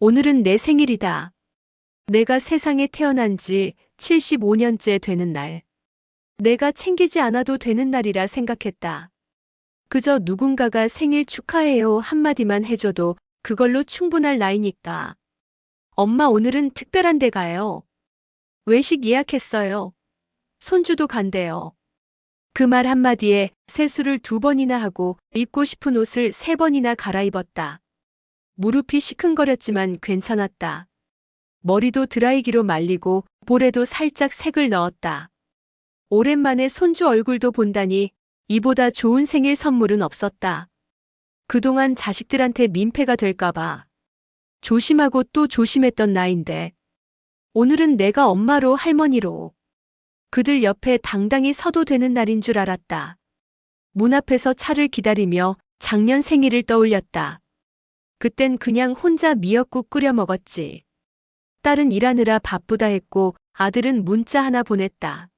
오늘은 내 생일이다. 내가 세상에 태어난 지 75년째 되는 날. 내가 챙기지 않아도 되는 날이라 생각했다. 그저 누군가가 생일 축하해요 한마디만 해줘도 그걸로 충분할 나이니까. 엄마 오늘은 특별한 데 가요. 외식 예약했어요. 손주도 간대요. 그 말 한마디에 세수를 2번이나 하고 입고 싶은 옷을 3번이나 갈아입었다. 무릎이 시큰거렸지만 괜찮았다. 머리도 드라이기로 말리고 볼에도 살짝 색을 넣었다. 오랜만에 손주 얼굴도 본다니 이보다 좋은 생일 선물은 없었다. 그동안 자식들한테 민폐가 될까봐 조심하고 또 조심했던 나인데 오늘은 내가 엄마로 할머니로 그들 옆에 당당히 서도 되는 날인 줄 알았다. 문 앞에서 차를 기다리며 작년 생일을 떠올렸다. 그땐 그냥 혼자 미역국 끓여 먹었지. 딸은 일하느라 바쁘다 했고 아들은 문자 하나 보냈다.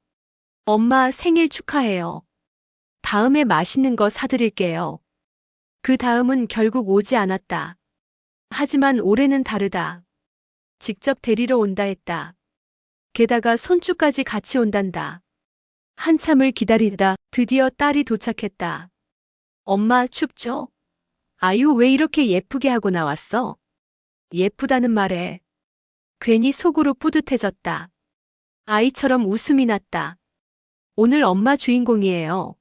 엄마 생일 축하해요. 다음에 맛있는 거 사드릴게요. 그 다음은 결국 오지 않았다. 하지만 올해는 다르다. 직접 데리러 온다 했다. 게다가 손주까지 같이 온단다. 한참을 기다리다 드디어 딸이 도착했다. 엄마 춥죠? 아유 왜 이렇게 예쁘게 하고 나왔어? 예쁘다는 말에 괜히 속으로 뿌듯해졌다. 아이처럼 웃음이 났다. 오늘 엄마 주인공이에요.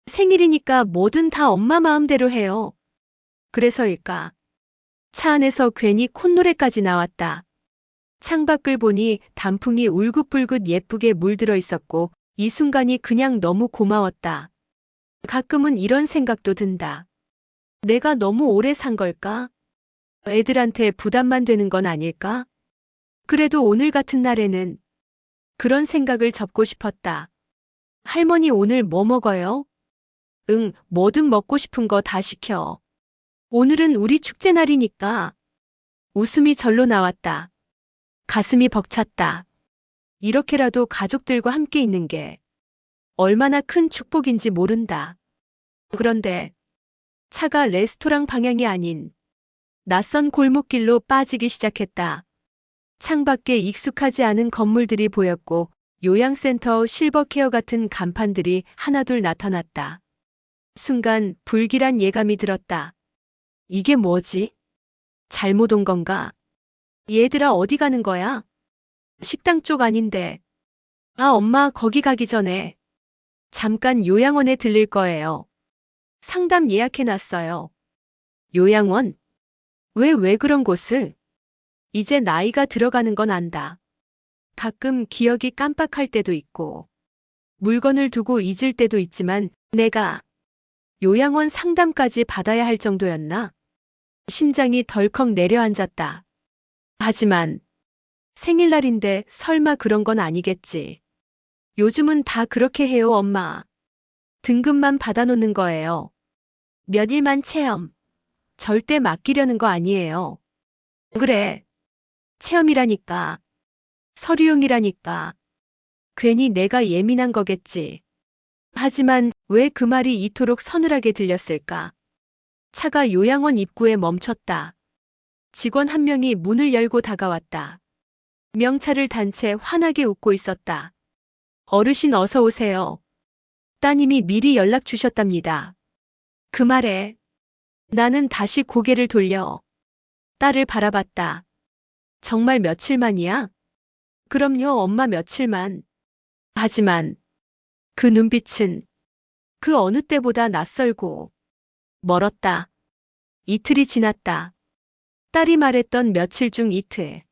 생일이니까 뭐든 다 엄마 마음대로 해요. 그래서일까? 차 안에서 괜히 콧노래까지 나왔다. 창밖을 보니 단풍이 울긋불긋 예쁘게 물들어 있었고 이 순간이 그냥 너무 고마웠다. 가끔은 이런 생각도 든다. 내가 너무 오래 산 걸까? 애들한테 부담만 되는 건 아닐까? 그래도 오늘 같은 날에는 그런 생각을 접고 싶었다. 할머니 오늘 뭐 먹어요? 응, 뭐든 먹고 싶은 거 다 시켜. 오늘은 우리 축제 날이니까. 웃음이 절로 나왔다. 가슴이 벅찼다. 이렇게라도 가족들과 함께 있는 게 얼마나 큰 축복인지 모른다. 그런데 차가 레스토랑 방향이 아닌 낯선 골목길로 빠지기 시작했다. 창밖에 익숙하지 않은 건물들이 보였고 요양센터 실버케어 같은 간판들이 하나둘 나타났다. 순간 불길한 예감이 들었다. 이게 뭐지? 잘못 온 건가? 얘들아 어디 가는 거야? 식당 쪽 아닌데. 아 엄마 거기 가기 전에 잠깐 요양원에 들릴 거예요. 상담 예약해놨어요. 요양원? 왜 그런 곳을? 이제 나이가 들어가는 건 안다. 가끔 기억이 깜빡할 때도 있고 물건을 두고 잊을 때도 있지만 내가 요양원 상담까지 받아야 할 정도였나? 심장이 덜컥 내려앉았다. 하지만 생일날인데 설마 그런 건 아니겠지. 요즘은 다 그렇게 해요 엄마. 등급만 받아놓는 거예요. 몇 일만 체험. 절대 맡기려는 거 아니에요. 그래. 체험이라니까. 서류용이라니까. 괜히 내가 예민한 거겠지. 하지만 왜 그 말이 이토록 서늘하게 들렸을까? 차가 요양원 입구에 멈췄다. 직원 한 명이 문을 열고 다가왔다. 명찰을 단 채 환하게 웃고 있었다. 어르신 어서 오세요. 따님이 미리 연락 주셨답니다. 그 말에 나는 다시 고개를 돌려 딸을 바라봤다. 정말 며칠만이야? 그럼요, 엄마 며칠만. 하지만 그 눈빛은 그 어느 때보다 낯설고 멀었다. 이틀이 지났다. 딸이 말했던 며칠 중 이틀.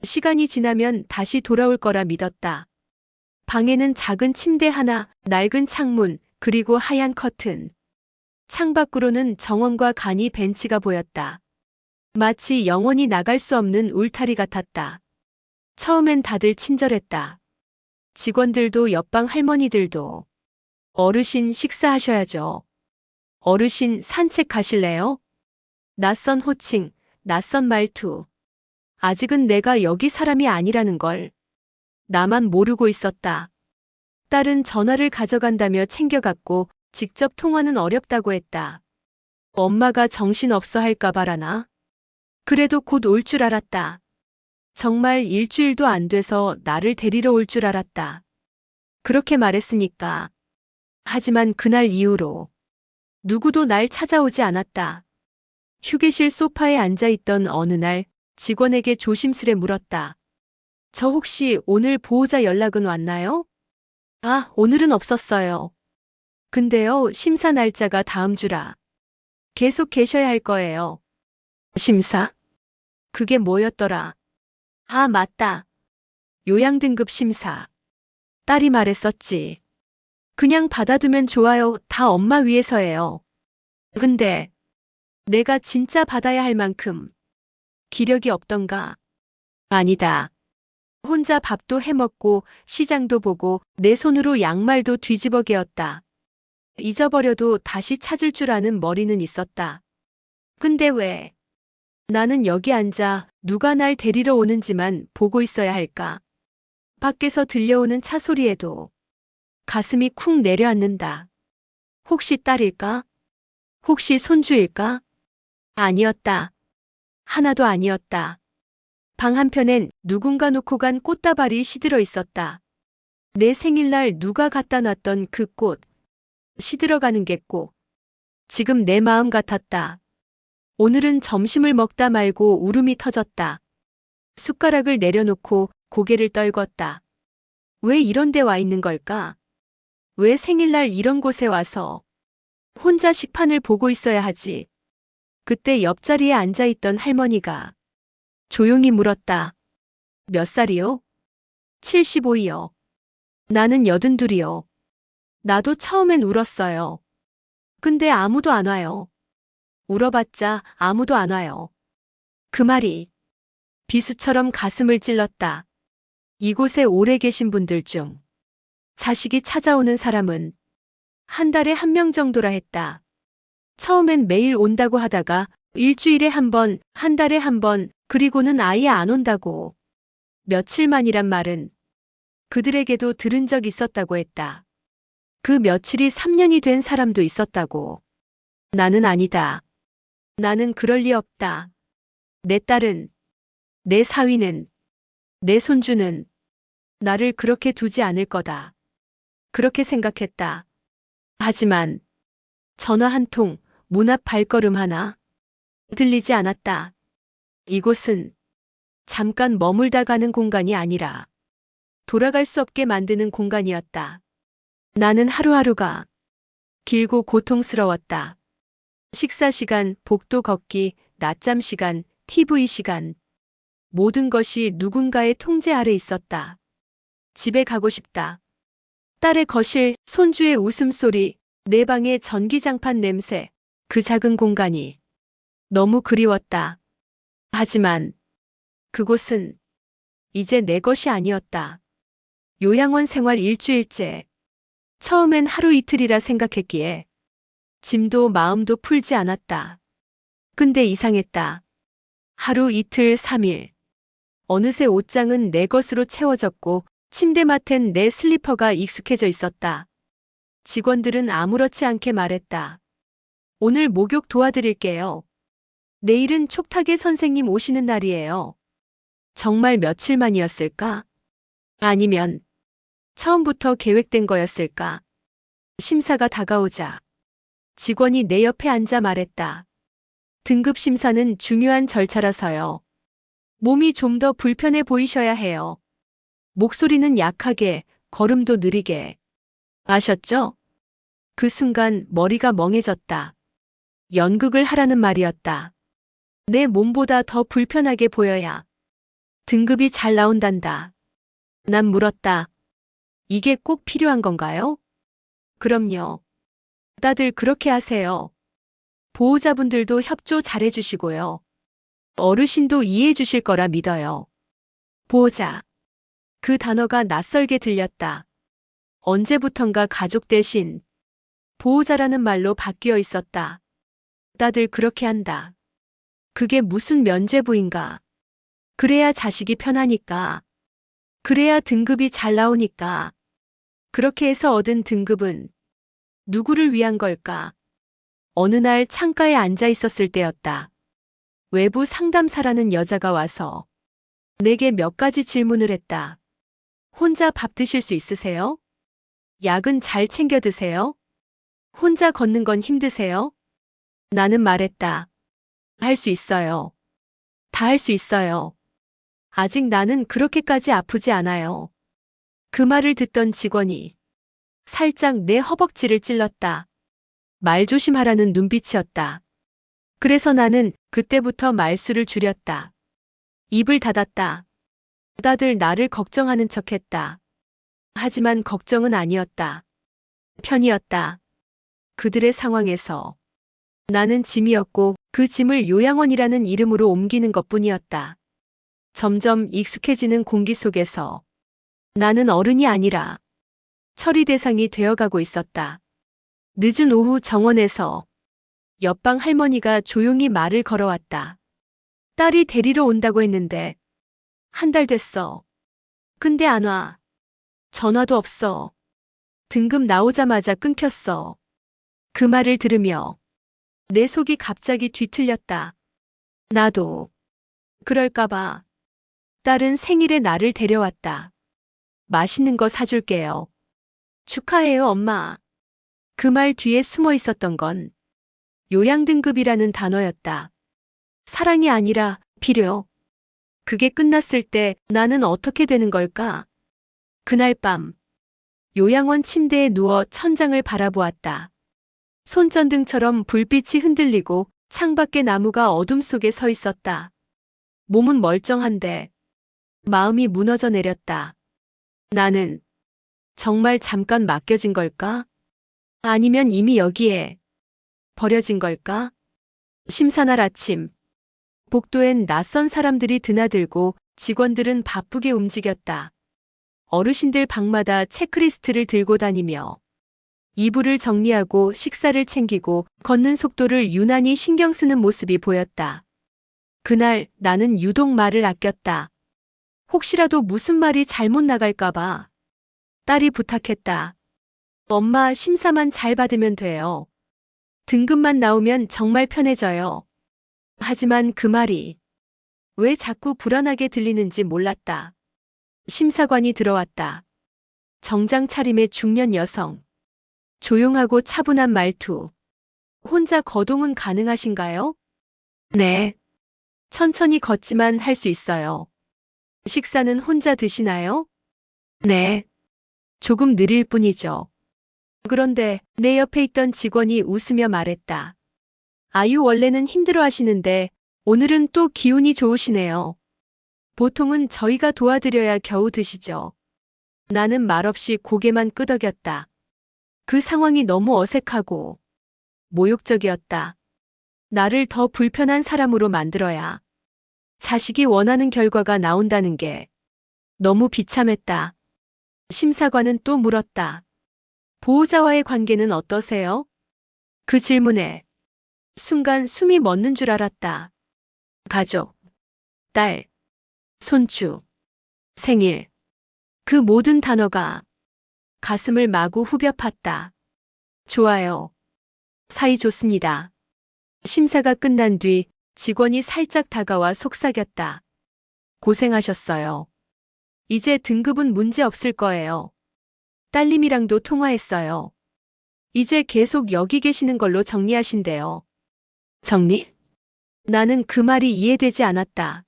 시간이 지나면 다시 돌아올 거라 믿었다. 방에는 작은 침대 하나, 낡은 창문, 그리고 하얀 커튼. 창밖으로는 정원과 간이 벤치가 보였다. 마치 영원히 나갈 수 없는 울타리 같았다. 처음엔 다들 친절했다. 직원들도 옆방 할머니들도. 어르신 식사하셔야죠. 어르신 산책 가실래요? 낯선 호칭, 낯선 말투. 아직은 내가 여기 사람이 아니라는 걸 나만 모르고 있었다. 딸은 전화를 가져간다며 챙겨갔고 직접 통화는 어렵다고 했다. 엄마가 정신없어 할까 봐라나? 그래도 곧 올 줄 알았다. 정말 일주일도 안 돼서 나를 데리러 올 줄 알았다. 그렇게 말했으니까. 하지만 그날 이후로 누구도 날 찾아오지 않았다. 휴게실 소파에 앉아있던 어느 날 직원에게 조심스레 물었다. 저 혹시 오늘 보호자 연락은 왔나요? 아, 오늘은 없었어요. 근데요, 심사 날짜가 다음 주라. 계속 계셔야 할 거예요. 심사? 그게 뭐였더라? 아, 맞다. 요양등급 심사. 딸이 말했었지. 그냥 받아두면 좋아요. 다 엄마 위해서예요. 근데 내가 진짜 받아야 할 만큼 기력이 없던가? 아니다. 혼자 밥도 해먹고 시장도 보고 내 손으로 양말도 뒤집어 개었다. 잊어버려도 다시 찾을 줄 아는 머리는 있었다. 근데 왜 나는 여기 앉아 누가 날 데리러 오는지만 보고 있어야 할까? 밖에서 들려오는 차 소리에도 가슴이 쿵 내려앉는다. 혹시 딸일까? 혹시 손주일까? 아니었다. 하나도 아니었다. 방 한편엔 누군가 놓고 간 꽃다발이 시들어 있었다. 내 생일날 누가 갖다 놨던 그 꽃. 시들어가는 게 꼭 지금 내 마음 같았다. 오늘은 점심을 먹다 말고 울음이 터졌다. 숟가락을 내려놓고 고개를 떨궜다. 왜 이런 데 와 있는 걸까? 왜 생일날 이런 곳에 와서 혼자 식판을 보고 있어야 하지? 그때 옆자리에 앉아있던 할머니가 조용히 물었다. 몇 살이요? 75이요. 나는 82이요. 나도 처음엔 울었어요. 근데 아무도 안 와요. 울어봤자 아무도 안 와요. 그 말이 비수처럼 가슴을 찔렀다. 이곳에 오래 계신 분들 중 자식이 찾아오는 사람은 한 달에 한 명 정도라 했다. 처음엔 매일 온다고 하다가 일주일에 한 번, 한 달에 한 번, 그리고는 아예 안 온다고. 며칠만이란 말은 그들에게도 들은 적 있었다고 했다. 그 며칠이 3년이 된 사람도 있었다고. 나는 아니다. 나는 그럴 리 없다. 내 딸은, 내 사위는, 내 손주는 나를 그렇게 두지 않을 거다. 그렇게 생각했다. 하지만 전화 한 통, 문 앞 발걸음 하나 들리지 않았다. 이곳은 잠깐 머물다 가는 공간이 아니라 돌아갈 수 없게 만드는 공간이었다. 나는 하루하루가 길고 고통스러웠다. 식사 시간, 복도 걷기, 낮잠 시간, TV 시간. 모든 것이 누군가의 통제 아래 있었다. 집에 가고 싶다. 딸의 거실, 손주의 웃음소리, 내 방의 전기장판 냄새, 그 작은 공간이 너무 그리웠다. 하지만 그곳은 이제 내 것이 아니었다. 요양원 생활 일주일째. 처음엔 하루 이틀이라 생각했기에 짐도 마음도 풀지 않았다. 근데 이상했다. 하루 이틀 3일. 어느새 옷장은 내 것으로 채워졌고 침대맡엔 내 슬리퍼가 익숙해져 있었다. 직원들은 아무렇지 않게 말했다. 오늘 목욕 도와드릴게요. 내일은 촉탁의 선생님 오시는 날이에요. 정말 며칠 만이었을까? 아니면 처음부터 계획된 거였을까? 심사가 다가오자 직원이 내 옆에 앉아 말했다. 등급 심사는 중요한 절차라서요. 몸이 좀 더 불편해 보이셔야 해요. 목소리는 약하게, 걸음도 느리게. 아셨죠? 그 순간 머리가 멍해졌다. 연극을 하라는 말이었다. 내 몸보다 더 불편하게 보여야 등급이 잘 나온단다. 난 물었다. 이게 꼭 필요한 건가요? 그럼요. 다들 그렇게 하세요. 보호자분들도 협조 잘해주시고요. 어르신도 이해해주실 거라 믿어요. 보호자. 그 단어가 낯설게 들렸다. 언제부턴가 가족 대신 보호자라는 말로 바뀌어 있었다. 다들 그렇게 한다. 그게 무슨 면죄부인가? 그래야 자식이 편하니까. 그래야 등급이 잘 나오니까. 그렇게 해서 얻은 등급은 누구를 위한 걸까? 어느 날 창가에 앉아 있었을 때였다. 외부 상담사라는 여자가 와서 내게 몇 가지 질문을 했다. 혼자 밥 드실 수 있으세요? 약은 잘 챙겨 드세요? 혼자 걷는 건 힘드세요? 나는 말했다. 할 수 있어요. 다 할 수 있어요. 아직 나는 그렇게까지 아프지 않아요. 그 말을 듣던 직원이 살짝 내 허벅지를 찔렀다. 말 조심하라는 눈빛이었다. 그래서 나는 그때부터 말수를 줄였다. 입을 닫았다. 다들 나를 걱정하는 척했다. 하지만 걱정은 아니었다. 편이었다. 그들의 상황에서 나는 짐이었고 그 짐을 요양원이라는 이름으로 옮기는 것뿐이었다. 점점 익숙해지는 공기 속에서 나는 어른이 아니라 처리 대상이 되어가고 있었다. 늦은 오후 정원에서 옆방 할머니가 조용히 말을 걸어왔다. 딸이 데리러 온다고 했는데 1달 됐어. 근데 안 와. 전화도 없어. 등급 나오자마자 끊겼어. 그 말을 들으며 내 속이 갑자기 뒤틀렸다. 나도 그럴까봐. 딸은 생일에 나를 데려왔다. 맛있는 거 사줄게요. 축하해요, 엄마. 그 말 뒤에 숨어 있었던 건 요양등급이라는 단어였다. 사랑이 아니라 필요. 그게 끝났을 때 나는 어떻게 되는 걸까? 그날 밤 요양원 침대에 누워 천장을 바라보았다. 손전등처럼 불빛이 흔들리고 창밖의 나무가 어둠 속에 서 있었다. 몸은 멀쩡한데 마음이 무너져 내렸다. 나는 정말 잠깐 맡겨진 걸까? 아니면 이미 여기에 버려진 걸까? 심사날 아침. 복도엔 낯선 사람들이 드나들고 직원들은 바쁘게 움직였다. 어르신들 방마다 체크리스트를 들고 다니며 이불을 정리하고 식사를 챙기고 걷는 속도를 유난히 신경 쓰는 모습이 보였다. 그날 나는 유독 말을 아꼈다. 혹시라도 무슨 말이 잘못 나갈까봐. 딸이 부탁했다. 엄마 심사만 잘 받으면 돼요. 등급만 나오면 정말 편해져요. 하지만 그 말이 왜 자꾸 불안하게 들리는지 몰랐다. 심사관이 들어왔다. 정장 차림의 중년 여성. 조용하고 차분한 말투. 혼자 거동은 가능하신가요? 네. 천천히 걷지만 할 수 있어요. 식사는 혼자 드시나요? 네. 조금 느릴 뿐이죠. 그런데 내 옆에 있던 직원이 웃으며 말했다. 아유, 원래는 힘들어 하시는데 오늘은 또 기운이 좋으시네요. 보통은 저희가 도와드려야 겨우 드시죠. 나는 말없이 고개만 끄덕였다. 그 상황이 너무 어색하고 모욕적이었다. 나를 더 불편한 사람으로 만들어야 자식이 원하는 결과가 나온다는 게 너무 비참했다. 심사관은 또 물었다. 보호자와의 관계는 어떠세요? 그 질문에 순간 숨이 멎는 줄 알았다. 가족, 딸, 손주, 생일. 그 모든 단어가 가슴을 마구 후벼 팠다. 좋아요. 사이 좋습니다. 심사가 끝난 뒤 직원이 살짝 다가와 속삭였다. 고생하셨어요. 이제 등급은 문제 없을 거예요. 딸님이랑도 통화했어요. 이제 계속 여기 계시는 걸로 정리하신대요. 정리? 나는 그 말이 이해되지 않았다.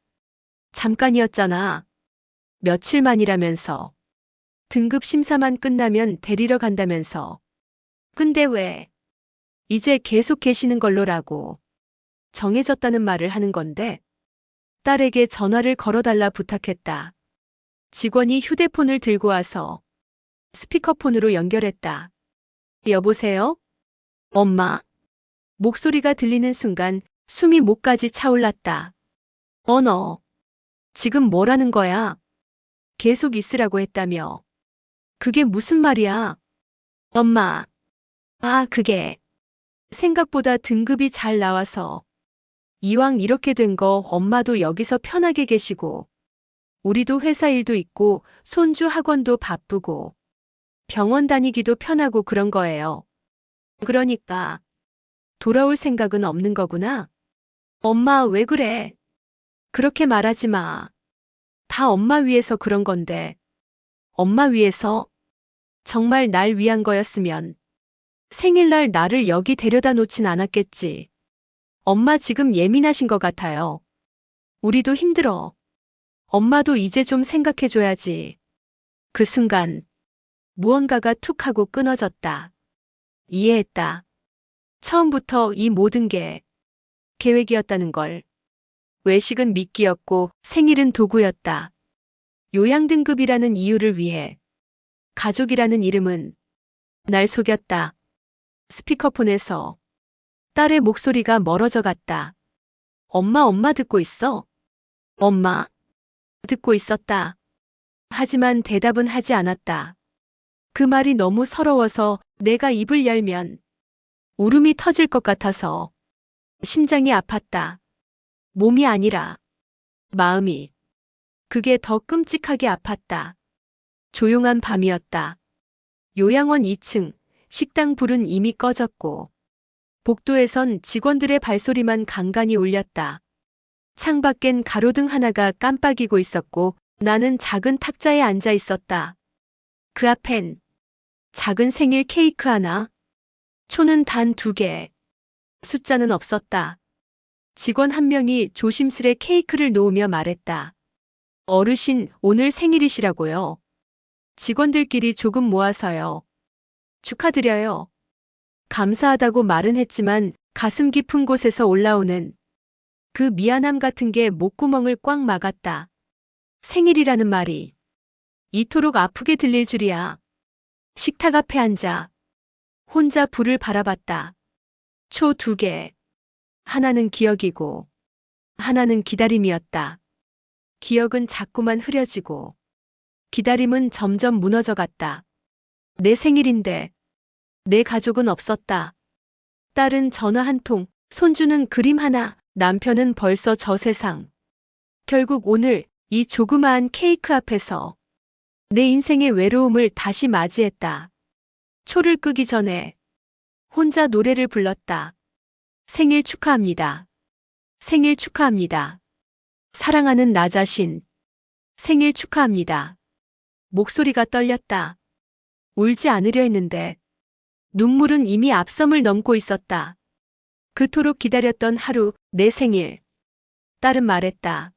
잠깐이었잖아. 며칠만이라면서. 등급 심사만 끝나면 데리러 간다면서. 근데 왜? 이제 계속 계시는 걸로라고. 정해졌다는 말을 하는 건데. 딸에게 전화를 걸어달라 부탁했다. 직원이 휴대폰을 들고 와서 스피커폰으로 연결했다. 여보세요? 엄마. 목소리가 들리는 순간 숨이 목까지 차올랐다. 너 지금 뭐라는 거야? 계속 있으라고 했다며. 그게 무슨 말이야? 엄마. 그게 생각보다 등급이 잘 나와서 이왕 이렇게 된 거 엄마도 여기서 편하게 계시고 우리도 회사 일도 있고 손주 학원도 바쁘고 병원 다니기도 편하고 그런 거예요. 그러니까 돌아올 생각은 없는 거구나. 엄마, 왜 그래? 그렇게 말하지 마. 다 엄마 위해서 그런 건데. 엄마 위해서? 정말 날 위한 거였으면 생일날 나를 여기 데려다 놓진 않았겠지. 엄마 지금 예민하신 것 같아요. 우리도 힘들어. 엄마도 이제 좀 생각해줘야지. 그 순간 무언가가 툭 하고 끊어졌다. 이해했다. 처음부터 이 모든 게 계획이었다는 걸. 외식은 미끼였고 생일은 도구였다. 요양 등급이라는 이유를 위해 가족이라는 이름은 날 속였다. 스피커폰에서 딸의 목소리가 멀어져 갔다. 엄마, 엄마 듣고 있어? 엄마. 듣고 있었다. 하지만 대답은 하지 않았다. 그 말이 너무 서러워서 내가 입을 열면 울음이 터질 것 같아서 심장이 아팠다. 몸이 아니라 마음이. 그게 더 끔찍하게 아팠다. 조용한 밤이었다. 요양원 2층, 식당 불은 이미 꺼졌고 복도에선 직원들의 발소리만 간간히 울렸다. 창밖엔 가로등 하나가 깜빡이고 있었고 나는 작은 탁자에 앉아 있었다. 그 앞엔 작은 생일 케이크 하나, 초는 단 2개, 숫자는 없었다. 직원 한 명이 조심스레 케이크를 놓으며 말했다. 어르신, 오늘 생일이시라고요. 직원들끼리 조금 모아서요. 축하드려요. 감사하다고 말은 했지만 가슴 깊은 곳에서 올라오는 그 미안함 같은 게 목구멍을 꽉 막았다. 생일이라는 말이 이토록 아프게 들릴 줄이야. 식탁 앞에 앉아 혼자 불을 바라봤다. 초 2개. 하나는 기억이고 하나는 기다림이었다. 기억은 자꾸만 흐려지고 기다림은 점점 무너져 갔다. 내 생일인데 내 가족은 없었다. 딸은 전화 한 통, 손주는 그림 하나, 남편은 벌써 저 세상. 결국 오늘 이 조그마한 케이크 앞에서 내 인생의 외로움을 다시 맞이했다. 초를 끄기 전에 혼자 노래를 불렀다. 생일 축하합니다. 생일 축하합니다. 사랑하는 나 자신. 생일 축하합니다. 목소리가 떨렸다. 울지 않으려 했는데 눈물은 이미 앞섬을 넘고 있었다. 그토록 기다렸던 하루, 내 생일. 딸은 말했다.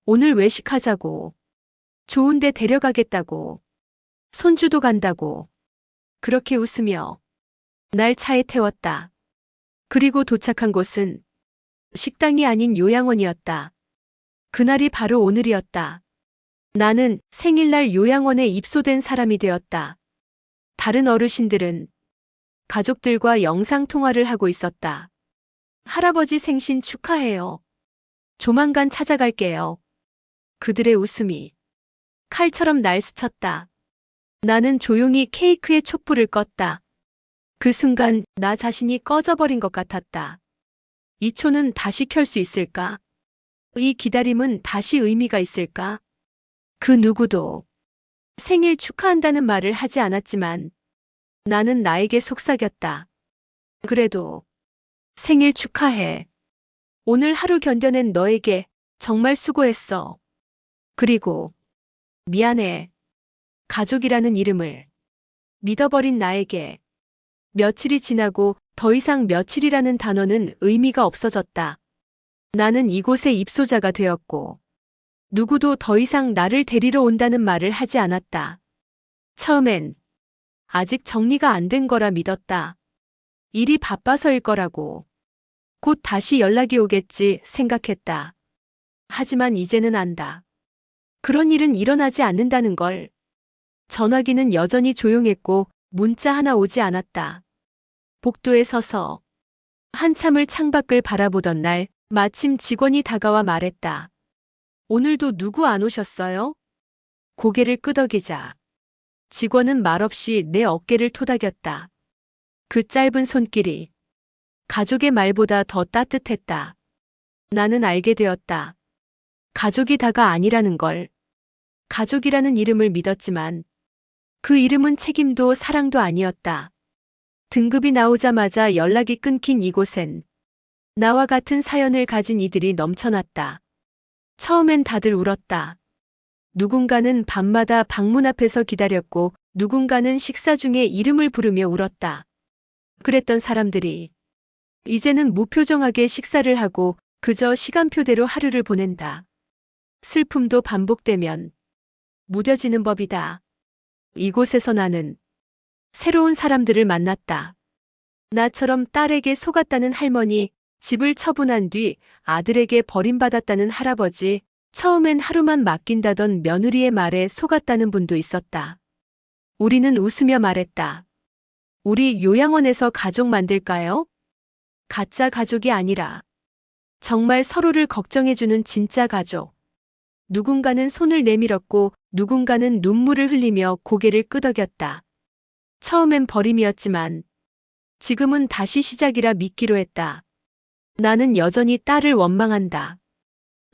오늘 외식하자고. 좋은 데 데려가겠다고. 손주도 간다고. 그렇게 웃으며 날 차에 태웠다. 그리고 도착한 곳은 식당이 아닌 요양원이었다. 그날이 바로 오늘이었다. 나는 생일날 요양원에 입소된 사람이 되었다. 다른 어르신들은 가족들과 영상통화를 하고 있었다. 할아버지 생신 축하해요. 조만간 찾아갈게요. 그들의 웃음이 칼처럼 날 스쳤다. 나는 조용히 케이크의 촛불을 껐다. 그 순간 나 자신이 꺼져버린 것 같았다. 이 초는 다시 켤 수 있을까? 이 기다림은 다시 의미가 있을까? 그 누구도 생일 축하한다는 말을 하지 않았지만 나는 나에게 속삭였다. 그래도 생일 축하해. 오늘 하루 견뎌낸 너에게 정말 수고했어. 그리고 미안해. 가족이라는 이름을 믿어버린 나에게. 며칠이 지나고 더 이상 며칠이라는 단어는 의미가 없어졌다. 나는 이곳의 입소자가 되었고 누구도 더 이상 나를 데리러 온다는 말을 하지 않았다. 처음엔 아직 정리가 안 된 거라 믿었다. 일이 바빠서일 거라고. 곧 다시 연락이 오겠지 생각했다. 하지만 이제는 안다. 그런 일은 일어나지 않는다는 걸. 전화기는 여전히 조용했고 문자 하나 오지 않았다. 복도에 서서 한참을 창밖을 바라보던 날 마침 직원이 다가와 말했다. 오늘도 누구 안 오셨어요? 고개를 끄덕이자 직원은 말없이 내 어깨를 토닥였다. 그 짧은 손길이 가족의 말보다 더 따뜻했다. 나는 알게 되었다. 가족이 다가 아니라는 걸. 가족이라는 이름을 믿었지만 그 이름은 책임도 사랑도 아니었다. 등급이 나오자마자 연락이 끊긴 이곳엔 나와 같은 사연을 가진 이들이 넘쳐났다. 처음엔 다들 울었다. 누군가는 밤마다 방문 앞에서 기다렸고 누군가는 식사 중에 이름을 부르며 울었다. 그랬던 사람들이 이제는 무표정하게 식사를 하고 그저 시간표대로 하루를 보낸다. 슬픔도 반복되면 무뎌지는 법이다. 이곳에서 나는 새로운 사람들을 만났다. 나처럼 딸에게 속았다는 할머니, 집을 처분한 뒤 아들에게 버림받았다는 할아버지, 처음엔 하루만 맡긴다던 며느리의 말에 속았다는 분도 있었다. 우리는 웃으며 말했다. 우리 요양원에서 가족 만들까요? 가짜 가족이 아니라 정말 서로를 걱정해주는 진짜 가족. 누군가는 손을 내밀었고 누군가는 눈물을 흘리며 고개를 끄덕였다. 처음엔 버림이었지만 지금은 다시 시작이라 믿기로 했다. 나는 여전히 딸을 원망한다.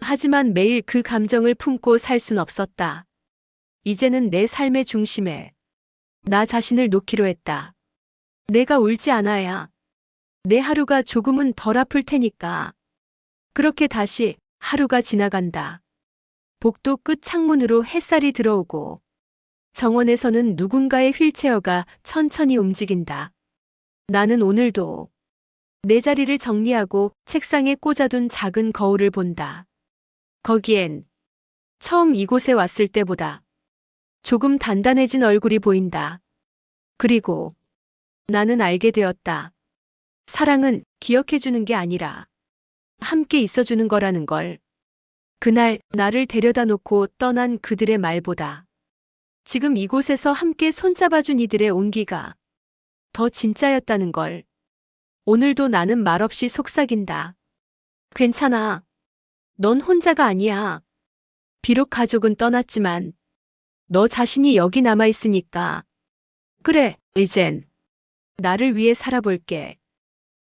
하지만 매일 그 감정을 품고 살 순 없었다. 이제는 내 삶의 중심에 나 자신을 놓기로 했다. 내가 울지 않아야 내 하루가 조금은 덜 아플 테니까. 그렇게 다시 하루가 지나간다. 복도 끝 창문으로 햇살이 들어오고 정원에서는 누군가의 휠체어가 천천히 움직인다. 나는 오늘도 내 자리를 정리하고 책상에 꽂아둔 작은 거울을 본다. 거기엔 처음 이곳에 왔을 때보다 조금 단단해진 얼굴이 보인다. 그리고 나는 알게 되었다. 사랑은 기억해주는 게 아니라 함께 있어주는 거라는 걸. 그날 나를 데려다 놓고 떠난 그들의 말보다 지금 이곳에서 함께 손잡아준 이들의 온기가 더 진짜였다는 걸. 오늘도 나는 말없이 속삭인다. 괜찮아. 넌 혼자가 아니야. 비록 가족은 떠났지만 너 자신이 여기 남아있으니까. 그래, 이젠 나를 위해 살아볼게.